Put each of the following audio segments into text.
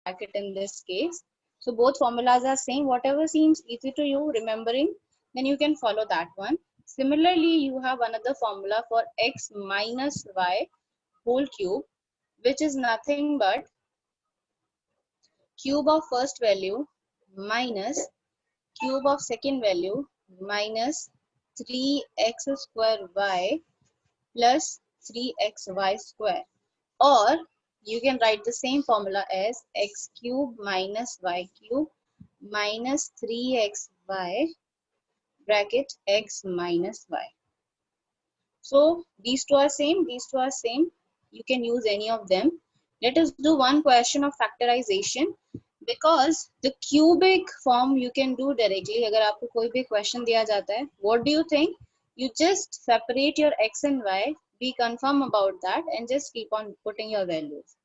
bracket in this case. So both formulas are same. Whatever seems easy to you remembering, then you can follow that one. Similarly, you have another formula for x minus y whole cube, which is nothing but cube of first value minus cube of second value minus 3x square y plus 3xy square, or you can write the same formula as x cube minus y cube minus 3xy bracket x minus y. So these two are same, these two are same. You can use any of them. Let us do one question of factorization, because the cubic form you can do directly. अगर आपको कोई भी question दिया जाता है, what do you think? You just separate your x and y, be confirm about that, and just keep on putting your values.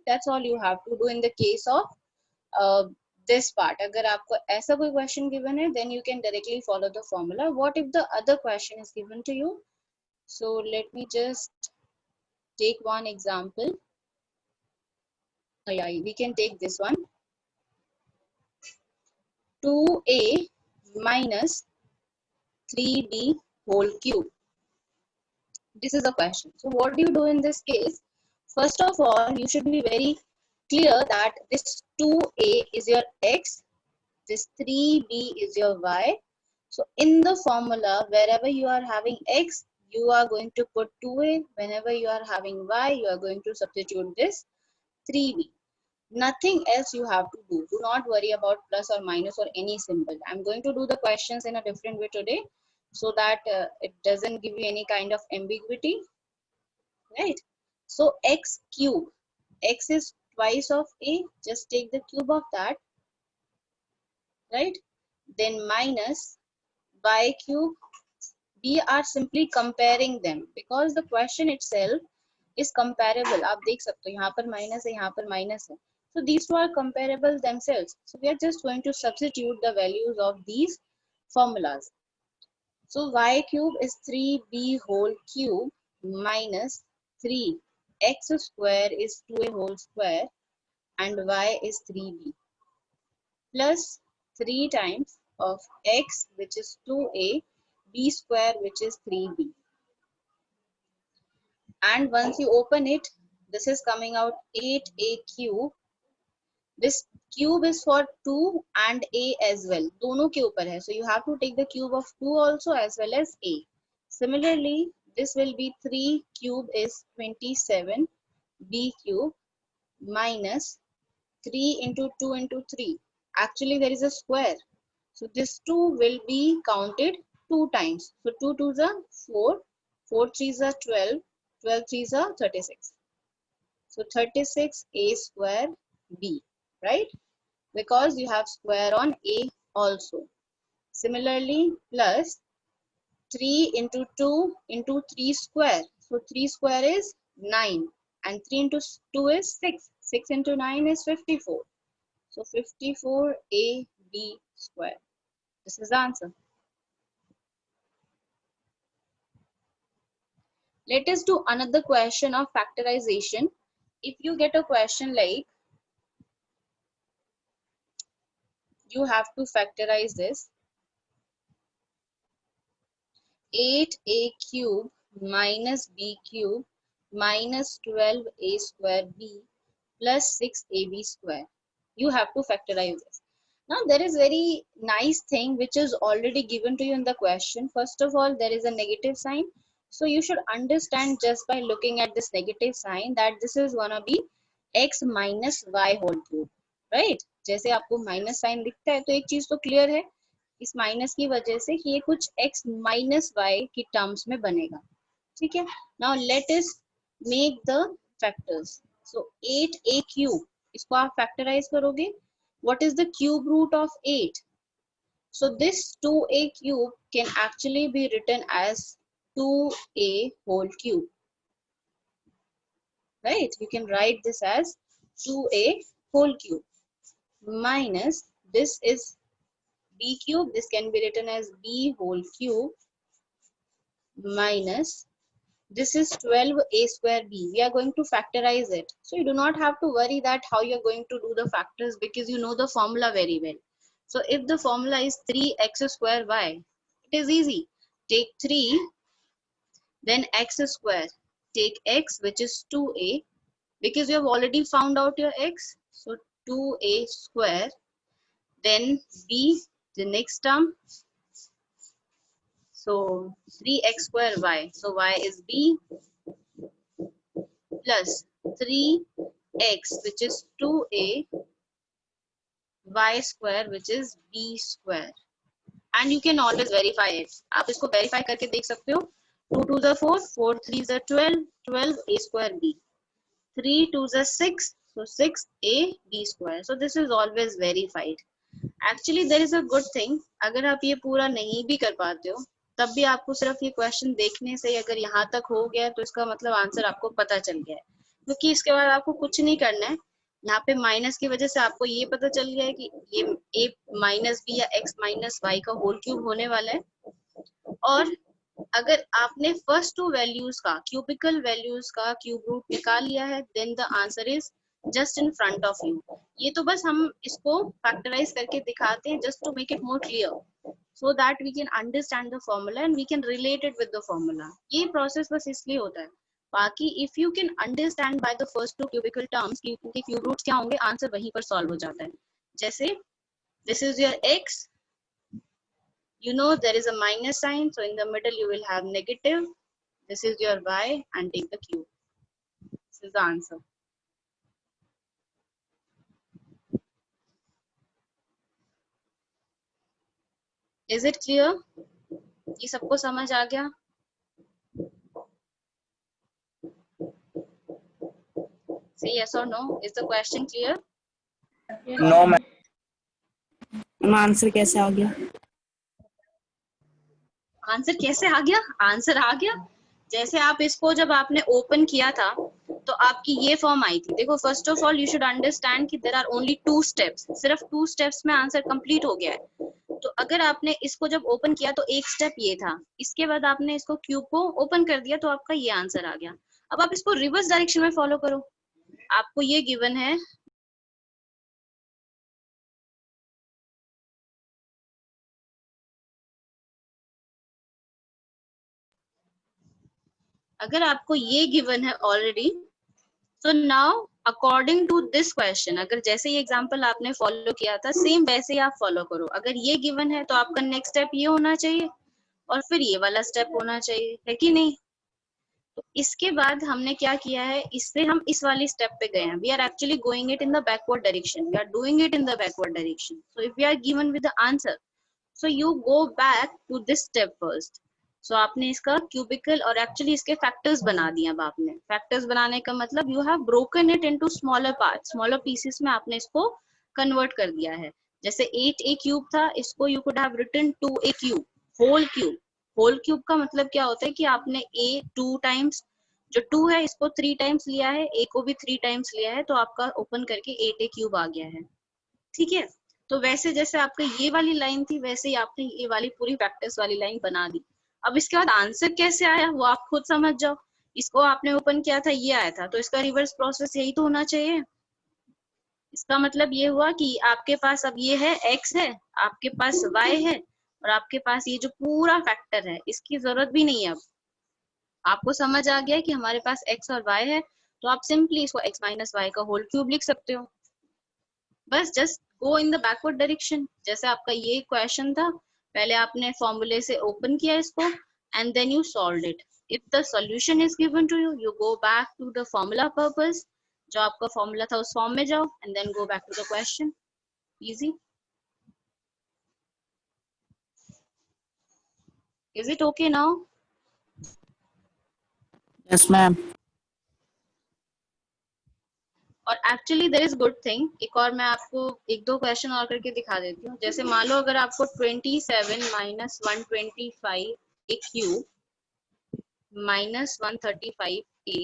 That's all you have to do in the case of this part. अगर आपको ऐसा कोई question given है, then you can directly follow the formula. What if the other question is given to you? So let me just take one example. Yeah, we can take this one. 2a minus 3b whole cube. This is a question. So what do you do in this case? First of all, you should be very clear that this 2a is your x, this 3b is your y. So in the formula, wherever you are having x, you are going to put 2a. Whenever you are having y, you are going to substitute this 3b. Nothing else you have to do. Do not worry about plus or minus or any symbol. I'm going to do the questions in a different way today, so that it doesn't give you any kind of ambiguity, right? So x cube, x is twice of a, just take the cube of that, right? Then minus y cube, we are simply comparing them because the question itself is comparable. आप देख सकते हो यहाँ पर minus है, यहाँ पर minus है. So these two are comparable themselves. So we are just going to substitute the values of these formulas. So y cube is 3b whole cube minus 3x square is 2a whole square and y is 3b plus 3 times of x, which is 2a, b square, which is 3b. And once you open it, this is coming out 8a cube. This cube is for 2 and a as well. दोनों के ऊपर है. So you have to take the cube of 2 also as well as a. Similarly, this will be 3 cube is 27 b cube minus 3 into 2 into 3. Actually, there is a square. So this 2 will be counted 2 times. So 2 2s are 4, 4 3s are 12, 12 3s are 36. So 36a square b, right? Because you have square on a also. Similarly, plus 3 into 2 into 3 square. So 3 square is 9 and 3 into 2 is 6. 6 into 9 is 54. So 54ab square. This is the answer. Let us do another question of factorization. If you get a question like, you have to factorize this 8a cube minus b cube minus 12a square b plus 6ab square. You have to factorize this. Now there is very nice thing which is already given to you in the question. First of all, there is a negative sign. So you should understand just by looking at this negative sign that this is gonna be x minus y whole cube, right? जैसे आपको minus sign दिखता है तो एक चीज तो clear है, इस माइनस की वजह से कि ये कुछ x माइनस y की टर्म्स में बनेगा. ठीक है. Now let us make the factors. So 8a cube, इसको आप फैक्टराइज करोगे. What is the cube root of 8? So this 2a cube can actually be written as 2a whole cube, right? You can write this as 2a whole cube minus this is b cube. This can be written as b whole cube minus This is 12a square b. We are going to factorize it. So you do not have to worry that how you're going to do the factors because you know the formula very well. So if the formula is 3x square y, it is easy. Take 3, then x square. Take x, which is 2a, because you have already found out your x. So 2a square, then b, the next term. So 3x square y. So y is b plus 3x, which is 2a, y square, which is b square. And you can always verify it. आप इसको verify करके देख सकते हो. 2 2 is 4, 4 3 is 12, 12 a square b. 3 2 is 6, so 6 a b square. So this is always verified. Actually there is a good thing. अगर आप ये पूरा नहीं भी कर पाते हो तब भी आपको सिर्फ ये क्वेश्चन देखने से अगर यहाँ तक हो गया तो इसका मतलब आंसर आपको पता चल गया है, क्योंकि इसके बाद आपको कुछ नहीं करना है. यहाँ पे माइनस की वजह से आपको ये पता चल गया है कि ये a माइनस बी या x माइनस वाई का होल क्यूब होने वाला है. और अगर आपने फर्स्ट टू वैल्यूज का क्यूबिकल वैल्यूज का क्यूब रूट निकाल लिया है then the answer is just in front of you. ये तो बस हम इसको फैक्टराइज करके दिखाते हैं just to make it more clear so that we can understand the formula and we can relate it with the formula. ये process बस इसलिए होता है. बाकी if you can understand by the first two cubical terms कि उनके cube roots क्या होंगे, आंसर वहीं पर सॉल्व हो जाता है. जैसे this is your x, you know there is a minus sign, so in the middle you will have negative. This is your y and take the cube. This is the answer. Is it clear? ये सबको समझ आ गया? Say yes or no. Is the question clear? No, ma'am. Answer कैसे आ गया? Answer कैसे आ गया? Answer आ गया जैसे आप इसको जब आपने ओपन किया था तो आपकी ये फॉर्म आई थी. देखो first of all you should understand कि देयर आर ओनली 2 स्टेप्स. सिर्फ 2 स्टेप्स में आंसर कंप्लीट हो गया है. तो अगर आपने इसको जब ओपन किया तो एक स्टेप ये था, इसके बाद आपने इसको क्यूब को ओपन कर दिया तो आपका ये आंसर आ गया. अब आप इसको रिवर्स डायरेक्शन में फॉलो करो. आपको ये गिवन है अगर आपको ये गिवन है already, so now according to this question अगर जैसे ये एग्जांपल आपने फॉलो किया था सेम वैसे ही आप फॉलो करो. अगर ये गिवन है तो आपका नेक्स्ट स्टेप ये होना चाहिए और फिर ये वाला स्टेप होना चाहिए, है कि नहीं? तो इसके बाद हमने क्या किया है, इससे हम इस वाली स्टेप पे गए हैं. We are actually going it in the backward direction. We are doing it in the backward direction. So if we are given with the answer so you go back to this step first. So आपने इसका cubicle और actually इसके factors बना दिए. अब आपने factors बनाने का मतलब you have broken it into smaller part. Smaller pieces में आपने इसको कन्वर्ट कर दिया है. जैसे 8a क्यूब था, इसको you could have written 2a cube, whole cube. Whole cube का मतलब क्या होता है कि आपने a 2 टाइम्स, जो 2 है इसको 3 टाइम्स लिया है, a को भी 3 टाइम्स लिया है, तो आपका ओपन करके 8a क्यूब आ गया है. ठीक है? तो वैसे जैसे आपका ये वाली लाइन थी वैसे ही आपने ये वाली पूरी फैक्टर्स वाली लाइन बना दी. अब इसके बाद आंसर कैसे आया वो आप खुद समझ जाओ. इसको आपने ओपन किया था, ये आया था, तो इसका रिवर्स प्रोसेस यही तो होना चाहिए. इसका मतलब ये हुआ कि आपके पास अब ये है x है, आपके पास y है और आपके पास ये जो पूरा फैक्टर है इसकी जरूरत भी नहीं है. अब आपको समझ आ गया कि हमारे पास x और y है, तो आप सिंपली इसको x माइनस वाई का होल क्यूब लिख सकते हो. बस just go in the backward direction. जैसे आपका ये क्वेश्चन था, पहले आपने फॉर्मूले से ओपन किया इसको and then you solve it. If the solution is given to you, you go back to the formula purpose. जो आपका फॉर्मूला था उस फॉर्म में जाओ and then go back to the question. Easy. Is it okay now? Yes ma'am. और actually there is good thing, एक और मैं आपको एक दो क्वेश्चन और करके दिखा देती हूँ. जैसे मान लो अगर आपको 27 minus 125 A cube minus 135a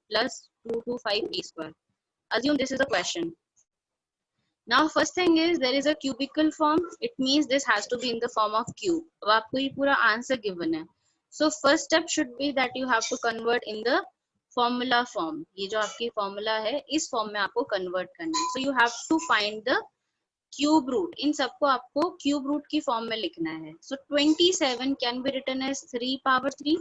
plus 225b square. Assume this is a question. Now first thing is there is a cubical form. It means this has to be in the form of cube. अब आपको ये पूरा answer given है. So first step should be that you have to convert in the formula form. ये जो आपकी formula है इस form में आपको convert करना है. So you have to find the cube root. इन सबको आपको cube root की form में लिखना है. So 27 can be written as 3 power 3.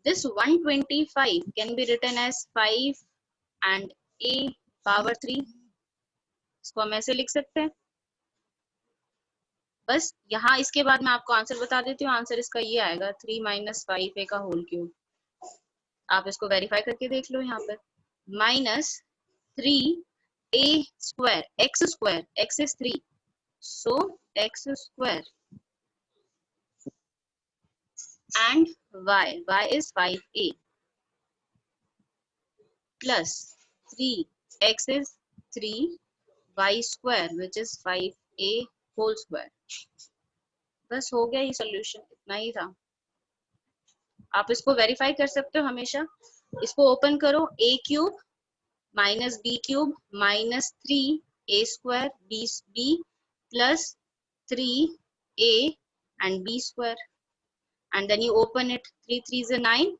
This 125 can be written as 5 and a power 3. इसको हम ऐसे लिख सकते हैं. बस यहाँ इसके बाद मैं आपको आंसर बता देती हूँ. आंसर इसका ये आएगा 3 minus 5a का होल क्यूब. आप इसको वेरीफाई करके देख लो. यहाँ पर minus 3a square x is 3, so x square and y is 5a plus 3x is 3 y square which is 5a whole square. बस हो गया ये सोल्यूशन. इतना ही था. आप इसको वेरीफाई कर सकते हो हमेशा. इसको ओपन करो. a cube minus b cube minus 3a square b plus 3a and b square, and then you open it. 3 3s are 9,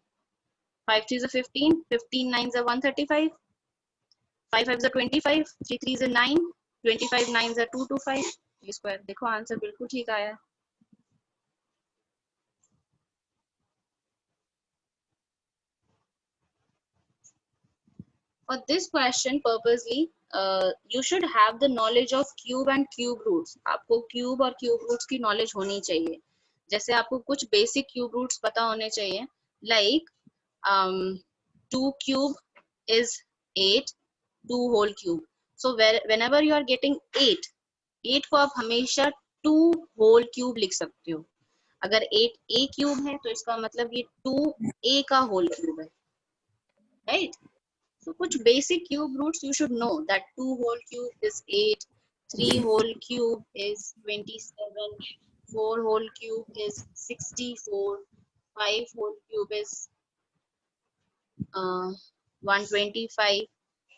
5 3s are 15, 15 9s are 135, 5 5s are 25, 3 3s are 9, 25 9s are 225. ये square देखो answer बिल्कुल ठीक आया. For this question purposely you should have the knowledge of cube and cube roots. आपको cube और cube roots की knowledge होनी चाहिए. जैसे आपको कुछ basic cube roots पता होने चाहिए. Like 2 cube is 8, 2 whole cube. So whenever you are getting 8 को आप हमेशा 2 whole cube लिख सकते हो. अगर 8a क्यूब है तो इसका मतलब ये 2a का whole cube है. Right? So कुछ basic cube roots you should know. That 2 whole cube is 8, 3 whole cube is 27, 4 whole cube is 64, 5 whole cube is 125,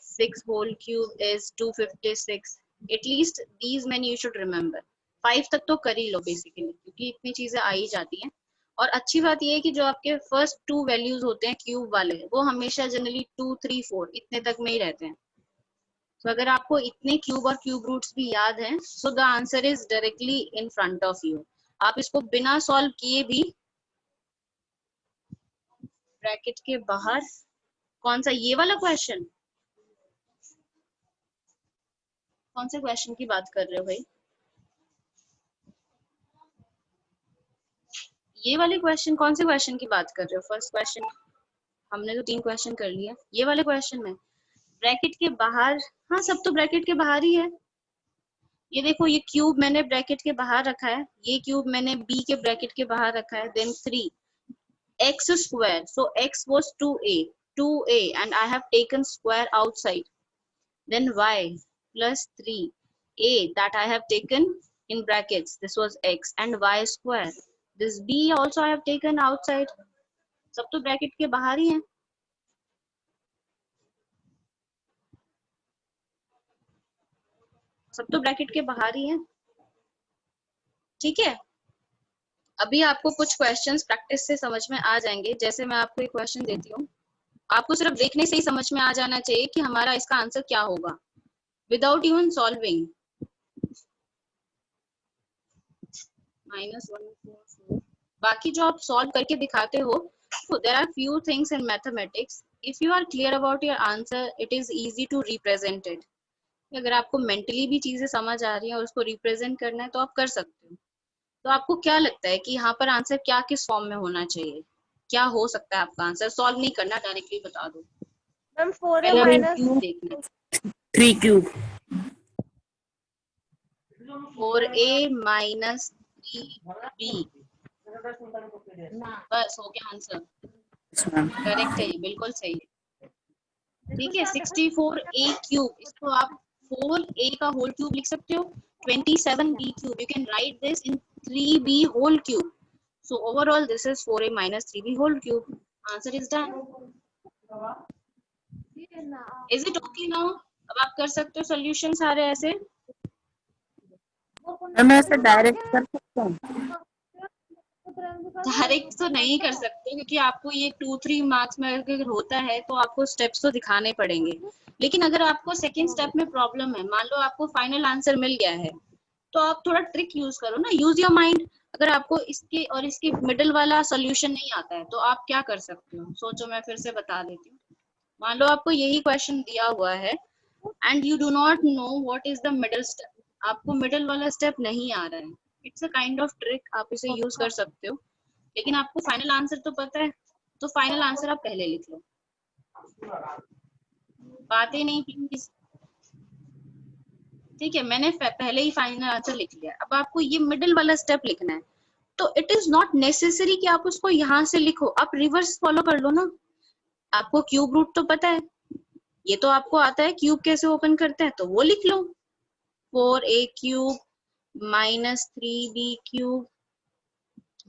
6 whole cube is 256. At least these many you should remember. 5 तक तो कर ही लो basically, क्योंकि इतनी चीजें आ ही जाती हैं. और अच्छी बात ये है कि जो आपके फर्स्ट 2 वैल्यूज होते हैं क्यूब वाले वो हमेशा जनरली 2 3 4 इतने तक में ही रहते हैं. तो अगर आपको इतने क्यूब और क्यूब रूट्स भी याद हैं so the answer is directly in front of you. आप इसको बिना सॉल्व किए भी ब्रैकेट के बाहर. कौन सा ये वाला क्वेश्चन? कौन से क्वेश्चन की बात कर रहे हो भाई? ये वाले क्वेश्चन कौन से क्वेश्चन की बात कर रहे हो? फर्स्ट क्वेश्चन हमने तो 3 क्वेश्चन कर लिया. ये वाले क्वेश्चन में ब्रैकेट के बाहर. हाँ सब तो ब्रैकेट के बाहर ही है. ये देखो ये क्यूब मैंने ब्रैकेट के बाहर रखा है. ये क्यूब मैंने b के ब्रैकेट के बाहर रखा है. Then 3 x square, so x was 2a and I have taken square outside. Then y plus 3a that I have taken in brackets, this was x, and y square. This b also I have taken outside. सब तो bracket के बाहर ही हैं. सब तो bracket के बाहर ही हैं. ठीक है. अभी आपको कुछ क्वेश्चंस प्रैक्टिस से समझ में आ जाएंगे. जैसे मैं आपको एक क्वेश्चन देती हूँ, आपको सिर्फ देखने से ही समझ में आ जाना चाहिए कि हमारा इसका आंसर क्या होगा विदाउट इवन सॉल्विंग. -144. बाकी जो आप सॉल्व करके दिखाते हो, there are few things in mathematics. If you are clear about your answer it is easy to represent it. अगर आपको मेंटली भी चीजें समझ आ रही है और उसको रिप्रेजेंट करना है तो आप कर सकते हो. तो आपको क्या लगता है कि यहाँ पर आंसर क्या किस फॉर्म में होना चाहिए? क्या हो सकता है आपका आंसर? सॉल्व नहीं करना, डायरेक्टली बता दो. Ma'am 4a minus 3 cube. 4a minus 3b. बस हो गया आंसर. करेक्ट है, बिल्कुल सही है. ठीक है. 64a क्यूब, इसको आप 4a का होल क्यूब लिख सकते हो. 27b cube, you can write this in 3b whole cube. So overall this is 4a minus 3b whole cube. Answer is done. Is it okay now? अब आप कर सकते हो सॉल्यूशन सारे ऐसे. मैं ऐसे डायरेक्ट कर सकता हूँ. डायरेक्ट तो नहीं कर सकते क्योंकि आपको ये 2-3 मार्क्स में अगर होता है तो आपको स्टेप्स तो दिखाने पड़ेंगे। लेकिन अगर आपको सेकंड स्टेप में प्रॉब्लम है, मान लो आपको फाइनल आंसर मिल गया है, तो आप थोड़ा ट्रिक यूज करो ना, यूज योर माइंड। अगर आपको इसके और इसके मिडिल वाला सोल्यूशन नहीं आता है तो आप क्या कर सकते हो, सोचो, मैं फिर से बता देती हूँ। मान लो आपको यही क्वेश्चन दिया हुआ है and you do not know what is the middle step, आपको मिडिल वाला स्टेप नहीं आ रहा है, it's a kind of trick, आप इसे यूज कर सकते हो। लेकिन आपको फाइनल आंसर तो पता है, तो फाइनल आंसर आप पहले लिख लो, बातें नहीं प्लीज। ठीक है, मैंने पहले ही फाइनल आंसर लिख लिया, अब आपको ये मिडिल वाला स्टेप लिखना है। तो इट इज नॉट नेसेसरी कि आप उसको यहाँ से लिखो, आप रिवर्स फॉलो कर लो ना। आपको क्यूब रूट तो पता है, ये तो आपको आता है क्यूब कैसे ओपन करते हैं, तो वो लिख लो, 4a cube minus 3b cube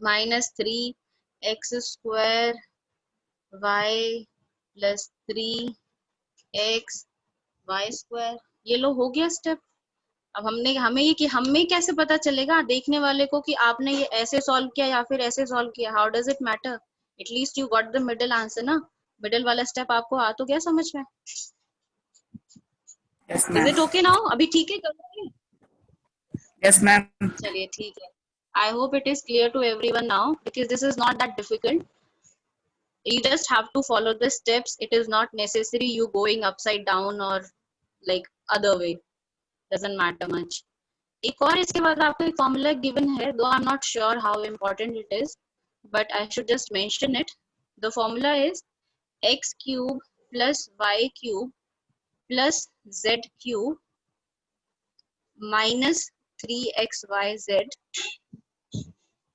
minus 3x square y plus 3x y square. ये लो, हो गया स्टेप। अब हमें कैसे पता चलेगा देखने वाले को कि आपने ये ऐसे सॉल्व किया या फिर ऐसे सॉल्व किया, how does it matter, at least you got the middle answer ना। मिडिल वाला स्टेप आपको आ तो गया समझ में? Yes, is ma'am. It okay now? अभी ठीक है, करोगे? Yes, ma'am. चलिए ठीक है। I hope it is clear to everyone now, because this is not that difficult. You just have to follow the steps. It is not necessary you going upside down or like other way. Doesn't matter much. एक और इसके बाद आपको एक formula given है, दो I am not sure how important it is, but I should just mention it. The formula is x cube plus y cube plus z cube minus 3xyz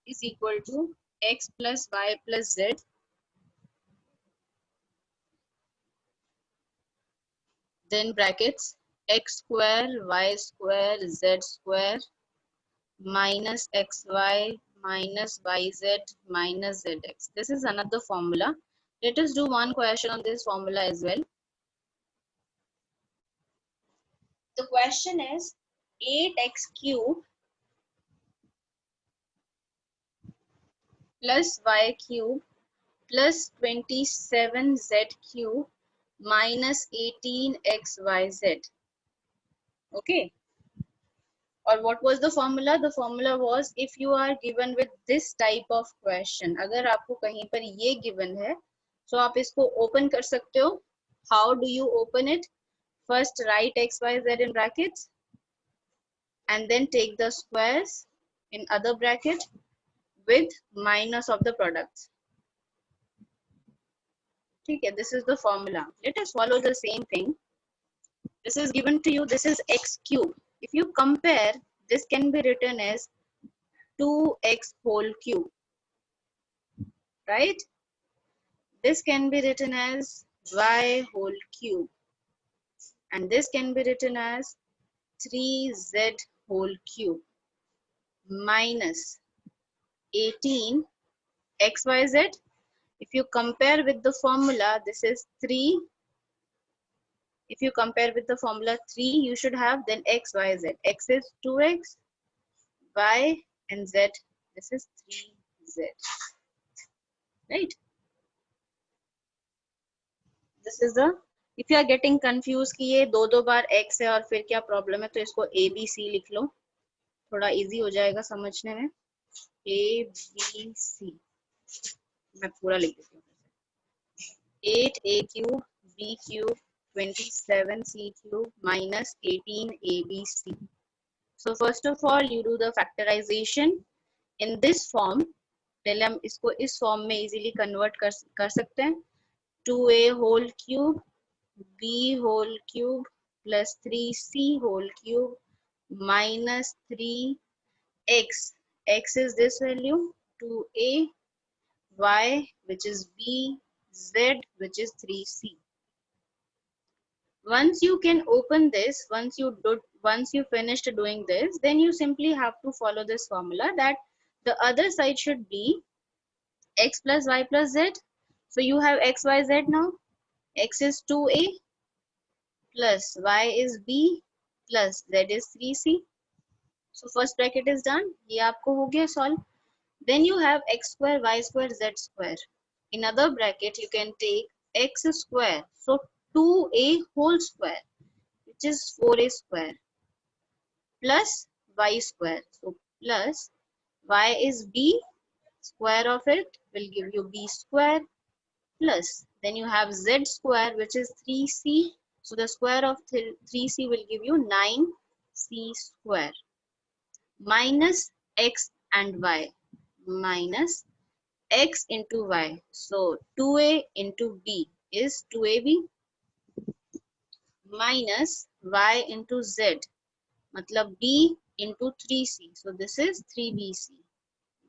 is equal to x plus y plus z, then brackets x square y square z square minus xy minus yz minus zx. This is another formula. Let us do one question on this formula as well. The question is 8x cube plus y cube plus 27z cube minus 18xyz. Okay. Or what was the formula? The formula was if you are given with this type of question, अगर आपको कहीं पर ये given है, so आप इसको open कर सकते हो. How do you open it? First write x, y, z in brackets and then take the squares in other bracket with minus of the products. Okay, this is the formula. Let us follow the same thing. This is given to you, this is x cube. If you compare, this can be written as 2x whole cube, right? This can be written as y whole cube, and this can be written as 3z whole cube minus 18xyz. If you compare with the formula, this is 3. If you compare with the formula 3, you should have then x, y, z. X is 2x, y and z, this is 3z, right? This is the, if you are getting confused कि ये दो बार x है और फिर क्या problem है, तो इसको a b c लिख लो, थोड़ा इजी हो जाएगा समझने में। a b c मैं पूरा लिख देती हूँ। 8a cube b cube 27c cube minus 18abc. So first of all you do the factorization in this form. पहले हम इसको इस फॉर्म में इजीली कन्वर्ट कर सकते हैं। 2a whole cube b whole cube plus 3c whole cube minus 3x. X is this value 2a, y which is b, z which is 3c. Once you can open this, once you finished doing this, then you simply have to follow this formula that the other side should be x plus y plus z. So you have x, y, z now. X is 2a plus y is b plus z is 3c. So first bracket is done. ये आपको हो गया solve. Then you have x square, y square, z square. In other bracket, you can take x square. So 2a whole square, which is 4a square, plus y square. So plus y is b, square of it will give you b square, plus then you have z square, which is 3c. So the square of 3c will give you 9c square, minus x and y, minus x into y. So 2a into b is 2ab, minus y into z, matlab b into 3c. So this is 3bc,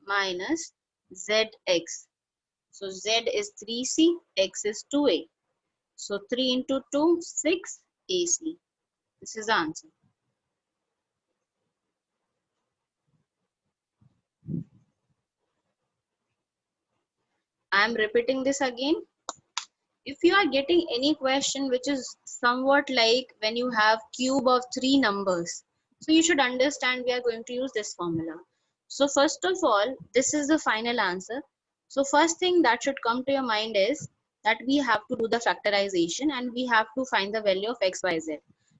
minus zx. So z is 3c, x is 2a. So 3 into 2, 6 ac. This is the answer. I am repeating this again. If you are getting any question which is somewhat like when you have cube of 3 numbers, so you should understand we are going to use this formula. So first of all, this is the final answer. So first thing that should come to your mind is that we have to do the factorization and we have to find the value of x, y, z.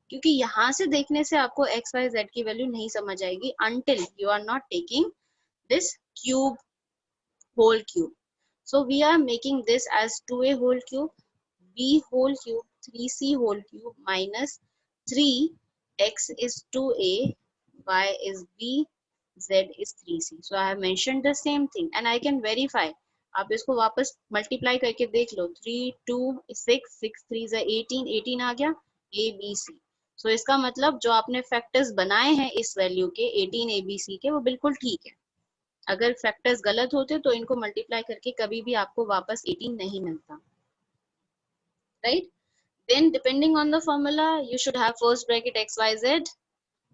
क्योंकि यहाँ से देखने से आपको x, y, z की value नहीं समझ आएगी until you are not taking this cube, whole cube. So we are making this as 2a whole cube, b whole cube, 3c whole cube, minus 3, x is 2a, y is b, z is 3c. So I have mentioned the same thing and I can verify. आप इसको वापस multiply करके देख लो. 3 2 6 6 3 is 18, 18 आ गया, a b c. So इसका मतलब जो आपने फैक्टर्स बनाए हैं इस वैल्यू के 18 a b c के, वो बिल्कुल ठीक है. अगर फैक्टर्स गलत होते तो इनको मल्टीप्लाई करके कभी भी आपको वापस 18 नहीं मिलता. Right? Then depending on the formula, you should have first bracket x, y, z.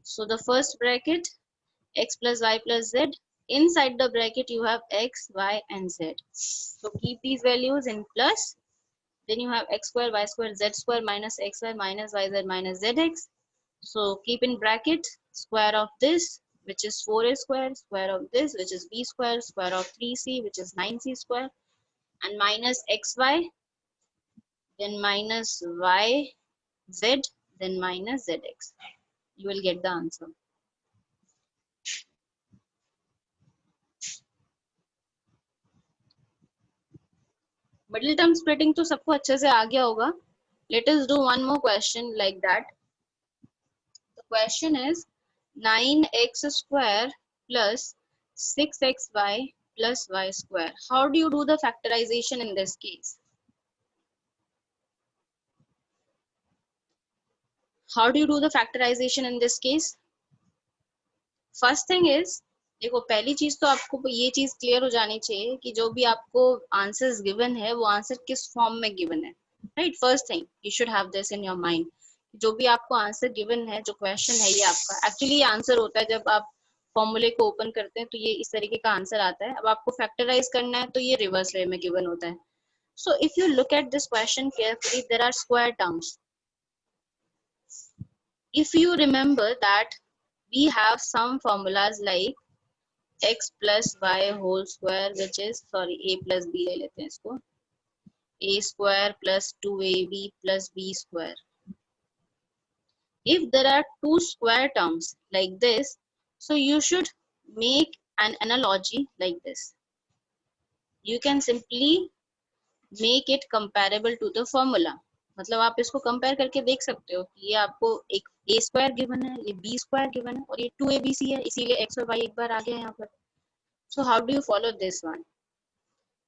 So the first bracket x plus y plus z. Inside the bracket you have x, y and z. So keep these values in plus. Then you have x square, y square, z square minus xy minus yz minus zx. So keep in bracket square of this, which is 4a square, square of this, which is b square, square of 3c, which is 9c square, and minus xy, then minus y z, then minus zx. You will get the answer. Middle term splitting तो सबको अच्छे से आ गया होगा. Let us do one more question like that. The question is 9x square plus 6xy plus y square. How do you do the factorization in this case? How do you do the factorization in this case? First thing is, देखो पहली चीज तो आपको ये चीज clear हो जानी चाहिए कि जो भी आपको आंसर्स गिवन है वो आंसर किस फॉर्म में गिवन है. Right? First thing you should have this in your mind. जो भी आपको आंसर गिवन है, जो क्वेश्चन है ये आपका एक्चुअली ये आंसर होता है. जब आप फॉर्मूले को ओपन करते हैं तो ये इस तरीके का आंसर आता है. अब आपको फैक्टराइज करना है तो ये रिवर्स वे में गिवन होता है. So if you look at this question carefully, there are square terms. If you remember that we have some formulas like x plus y whole square, which is, sorry, a plus b ले लेते हैं इसको, a square plus 2ab plus b square. If there are two square terms like this, so you should make an analogy like this. You can simply make it comparable to the formula. मतलब आप इसको compare करके देख सकते हो कि ये आपको एक a स्क्वायर गिवन है, ये b स्क्वायर गिवन है और ये 2abc है, इसीलिए x और y एक बार आ गया यहाँ पर. So how do you follow this one?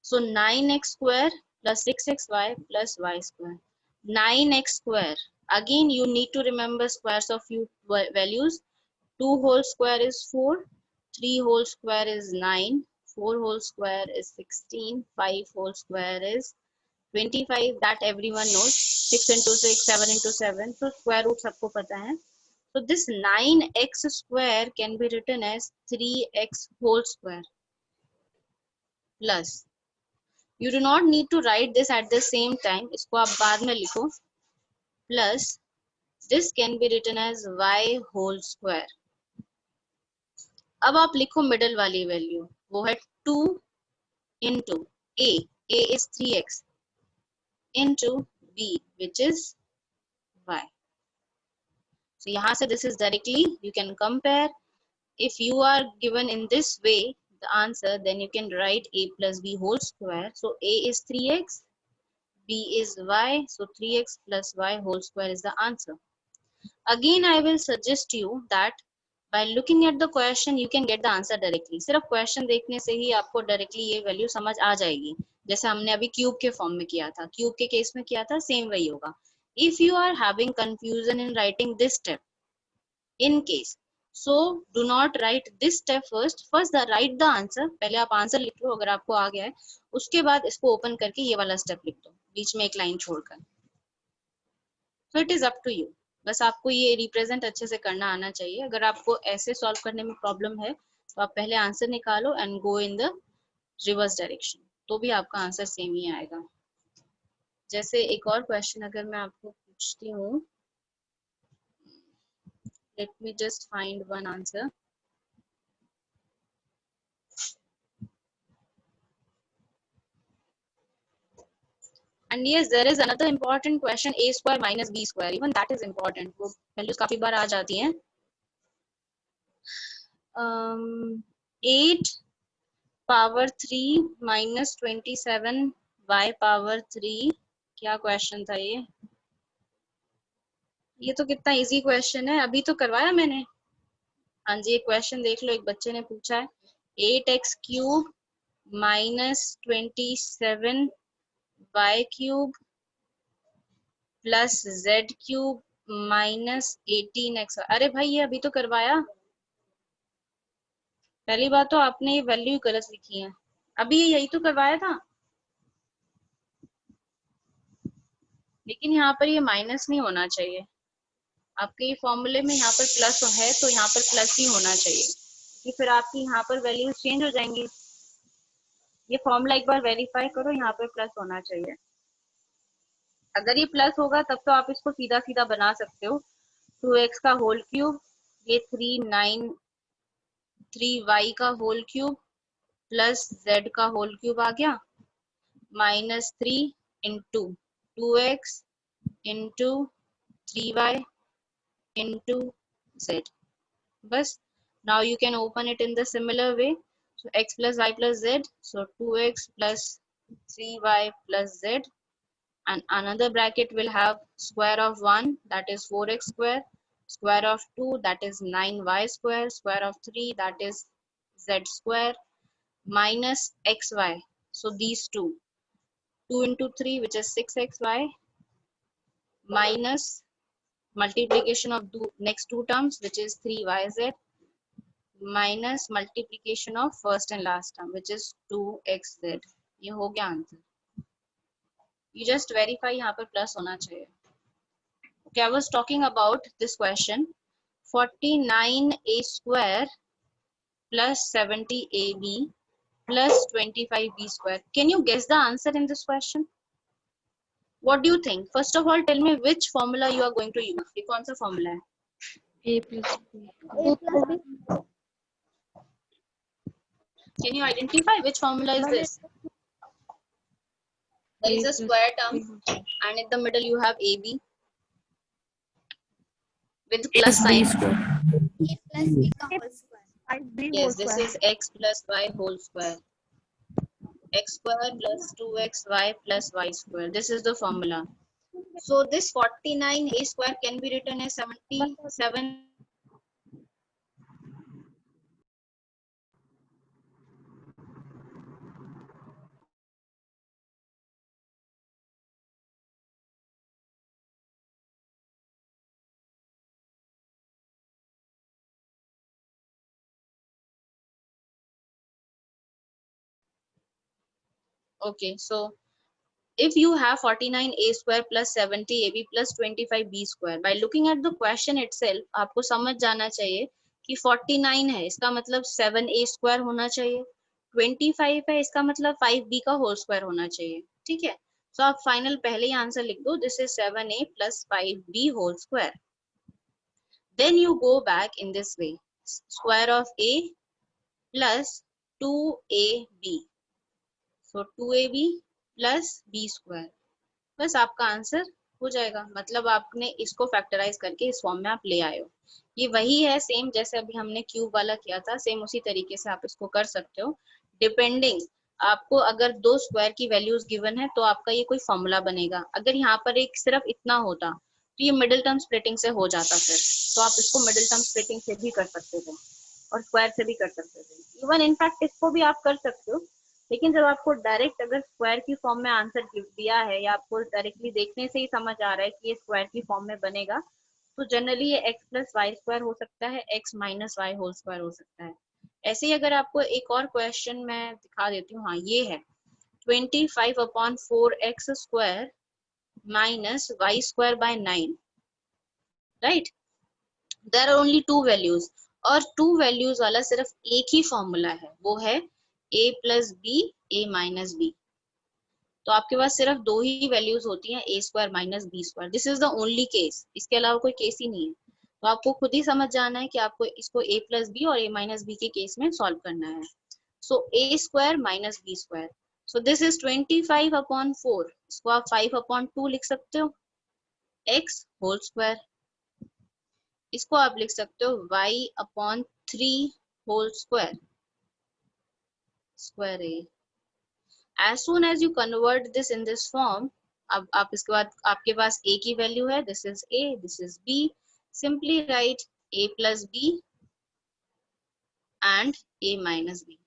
So 9x square plus 6xy plus y square. 9x square. Again, you need to remember squares of few values. 2 whole square is 4. 3 whole square is 9. 4 whole square is 16. 5 whole square is 25. That everyone knows. 6 into 6, 7 into 7. So square root सबको पता है. So this 9x square can be written as 3x whole square plus. You do not need to write this at the same time. इसको आप बाद में लिखो. Plus this can be written as y whole square. अब आप लिखो middle वाली value, वो है 2 into A is 3x, into B, which is y. So यहाँ से this is directly you can compare. If you are given in this way the answer, then you can write a plus b whole square. So a is 3x, b is y, so 3x plus y whole square is the answer. Again I will suggest you that by looking at the question you can get the answer directly. सिर्फ question देखने से ही आपको directly ये value समझ आ जाएगी. जैसे हमने अभी cube के form में किया था, cube के case में किया था, same वही होगा. If you are having confusion in writing this step, in case, so do not write this step first write the answer. पहले आप आंसर लिख लो अगर आपको आ गया है, उसके बाद इसको ओपन करके ये वाला स्टेप लिख दो बीच में एक लाइन छोड़कर. so it is up to you. बस आपको ये रिप्रेजेंट अच्छे से करना आना चाहिए. अगर आपको ऐसे सॉल्व करने में प्रॉब्लम है तो आप पहले आंसर निकालो and go in the reverse direction, तो भी आपका आंसर सेम ही आएगा. जैसे एक और क्वेश्चन अगर मैं आपको पूछती हूँ, let me just find one answer. And yes, there is another important question, a square minus b square, even that is important. वो values काफी बार आ जाती हैं. 8 power 3 minus 27 y power 3, क्या क्वेश्चन था ये? ये तो कितना इजी क्वेश्चन है, अभी तो करवाया मैंने. हाँ जी, एक क्वेश्चन देख लो, एक बच्चे ने पूछा है 8x cube minus 27 y cube plus z cube minus 18x. अरे भाई ये अभी तो करवाया. पहली बात तो आपने ये वैल्यू गलत लिखी है, अभी यही तो करवाया था. लेकिन यहाँ पर ये माइनस नहीं होना चाहिए, आपके ये फॉर्मूले में यहाँ पर प्लस है तो यहाँ पर प्लस ही होना चाहिए, कि फिर आपकी यहाँ पर वैल्यू चेंज हो जाएंगी. ये फॉर्मूला एक बार वेरीफाई करो, यहाँ पर प्लस होना चाहिए. अगर ये प्लस होगा तब तो आप इसको सीधा सीधा बना सकते हो. 2x का होल क्यूब, ये 3y का होल क्यूब प्लस z का होल क्यूब आ गया, minus 3 into 2x into 3y into z. बस. now you can open it in the similar way. so x plus y plus z, so 2x plus 3y plus z, and another bracket will have square of 1, that is 4x square, square of 2, that is 9y square, square of 3, that is z square, minus xy. So these two, 2 into 3, which is 6xy, minus multiplication of the next two terms, which is 3yz, minus multiplication of first and last term, which is 2xz. ये हो गया answer. You just verify यहाँ पर plus होना चाहिए. Okay, I was talking about this question. 49a square plus 70ab plus 25b square. Can you guess the answer in this question? What do you think? First of all, tell me which formula you are going to use. ये कौन सा formula है? A plus B. A plus B. Can you identify which formula is this? There is a square term and in the middle you have AB with plus sign. A plus B का whole square. Yes, this is x plus y whole square. X square plus 2xy plus y square. This is the formula. So this 49a square can be written as 77. Okay, so if you have 49a square plus 70ab plus 25b square, by looking at the question itself, आपको समझ जाना चाहिए कि 49 है, इसका मतलब 7a square होना चाहिए. 25 है, इसका मतलब 5b का whole square होना चाहिए. ठीक है. So आप final पहले ही आंसर लिख दो. This is 7a plus 5b whole square. Then you go back in this way. Square of a plus 2ab, so 2ab plus b square, बस आपका आंसर हो जाएगा। मतलब आपने इसको फैक्टराइज करके इस फॉर्म में आप ले आए हो। ये वही है सेम जैसे अभी हमने क्यूब वाला किया था, सेम उसी तरीके से आप इसको कर सकते हो। डिपेंडिंग आपको अगर दो स्क्वायर की वैल्यूज गिवन है तो आपका ये कोई फॉर्मूला बनेगा। अगर यहाँ पर एक सिर्फ इतना होता तो ये मिडिल टर्म स्प्लिटिंग से हो जाता, फिर तो आप इसको मिडिल टर्म स्प्लिटिंग से भी कर सकते थे और स्क्वायर से भी कर सकते थे। इवन इनफैक्ट इसको भी आप कर सकते हो, लेकिन जब आपको डायरेक्ट अगर स्क्वायर की फॉर्म में आंसर दिया है या आपको डायरेक्टली देखने से ही समझ आ रहा है कि ये स्क्वायर की फॉर्म में बनेगा, तो जनरली ये x प्लस वाई स्क्वायर हो सकता है, x minus Y whole square हो सकता है। ऐसे ही अगर आपको एक और क्वेश्चन मैं दिखा देती हूँ, हाँ ये है 25/4x square minus Y square by 9, right. There are only two values, और टू वैल्यूज वाला सिर्फ एक ही फॉर्मूला है, वो है a plus B a minus B. तो आपके पास सिर्फ दो ही वैल्यूज होती हैं, a square minus B square. This is the only case, इसके अलावा कोई केस ही नहीं है। तो आपको खुद ही समझ जाना है कि आपको इसको a प्लस बी और a माइनस बी के केस में सॉल्व करना है। So a square minus B square, so this is 25/4, इसको आप 5/2 लिख सकते हो, x होल स्क्वायर। इसको आप लिख सकते हो y/3 whole square, square a। As soon as you convert this in this form, अब आप इसके बाद आपके पास a की वैल्यू है, this is a, this is b, simply write a plus b and a minus b,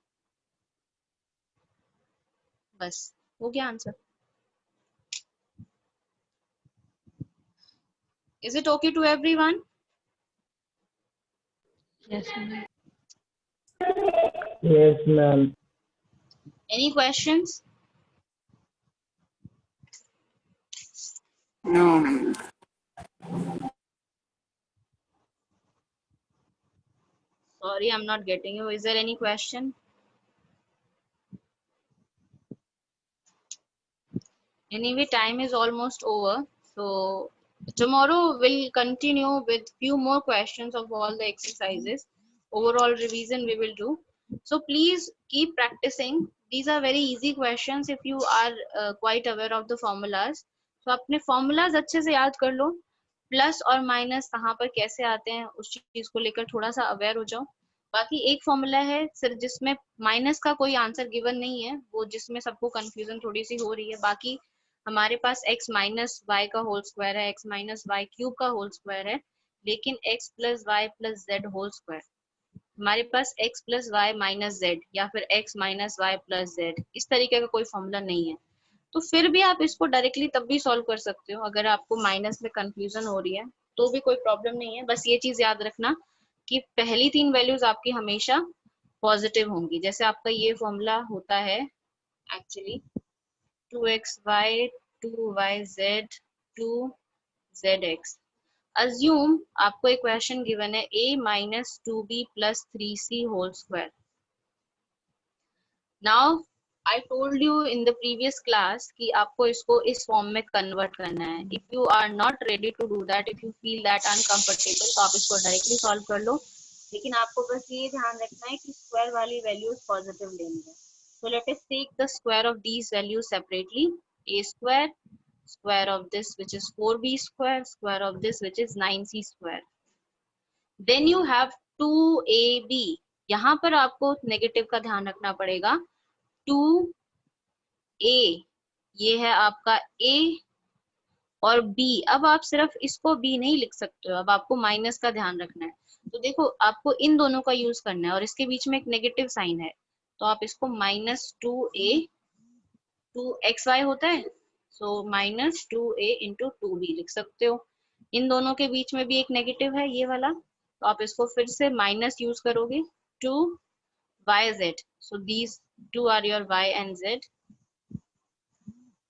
बस हो गया answer. Is it okay to everyone? Yes, ma'am. Yes, ma'am. Any questions? No. Sorry, I'm not getting you. Is there any question? Anyway, time is almost over. So tomorrow we'll continue with few more questions of all the exercises. Overall revision we will do. So please keep practicing. These are very easy questions if you are quite aware of the formulas. So अपने formulas अच्छे से याद कर लो, plus और minus कहाँ पर कैसे आते हैं उस चीज को लेकर थोड़ा सा अवेयर हो जाओ। बाकी एक फॉर्मूला है सिर्फ जिसमें माइनस का कोई आंसर गिवन नहीं है, वो जिसमें सबको कंफ्यूजन थोड़ी सी हो रही है। बाकी हमारे पास x माइनस वाई का होल स्क्वायर है, x माइनस वाई क्यूब का होल स्क्वायर है, लेकिन x plus Y plus Z whole square, हमारे पास x plus Y minus Z या फिर x minus Y plus Z, इस तरीके का कोई फॉर्मूला नहीं है। तो फिर भी आप इसको डायरेक्टली तब भी सॉल्व कर सकते हो, अगर आपको माइनस में कंफ्यूजन हो रही है तो भी कोई प्रॉब्लम नहीं है। बस ये चीज याद रखना कि पहली तीन वैल्यूज आपकी हमेशा पॉजिटिव होंगी। जैसे आपका ये फॉर्मूला होता है actually 2xy 2yz 2zx। Assume आपको एक क्वेश्चन गिवन है a minus 2b plus 3c whole square. Now I told you in the previous class कि आपको इसको इस फॉर्म में कन्वर्ट करना है। If you are not ready to do that, if you feel that uncomfortable, तो आप इसको डायरेक्टली सॉल्व कर लो, लेकिन आपको बस ये ध्यान रखना है कि स्क्वायर वाली वैल्यूज पॉजिटिव लेनी है। So let us take the square of these values separately. A square, square of this which is 4b square, square of this which is 9c square. Then you have 2ab. यहाँ पर आपको negative का ध्यान रखना पड़ेगा। 2a ये है आपका a और b। अब आप सिर्फ इसको b नहीं लिख सकते हो, अब आपको माइनस का ध्यान रखना है। तो देखो आपको इन दोनों का यूज करना है और इसके बीच में एक नेगेटिव साइन है, तो आप इसको -2a 2xy होता है, सो -2a इंटू 2b लिख सकते हो। इन दोनों के बीच में भी एक नेगेटिव है ये वाला, तो आप इसको फिर से माइनस यूज करोगे 2yz, so these two are your y and z,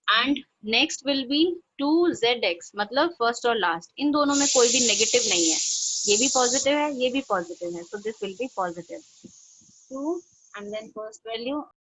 and next will be 2zx, मतलब फर्स्ट और लास्ट, इन दोनों में कोई भी नेगेटिव नहीं है, ये भी पॉजिटिव है ये भी पॉजिटिव है, so this will be positive 2 and then first value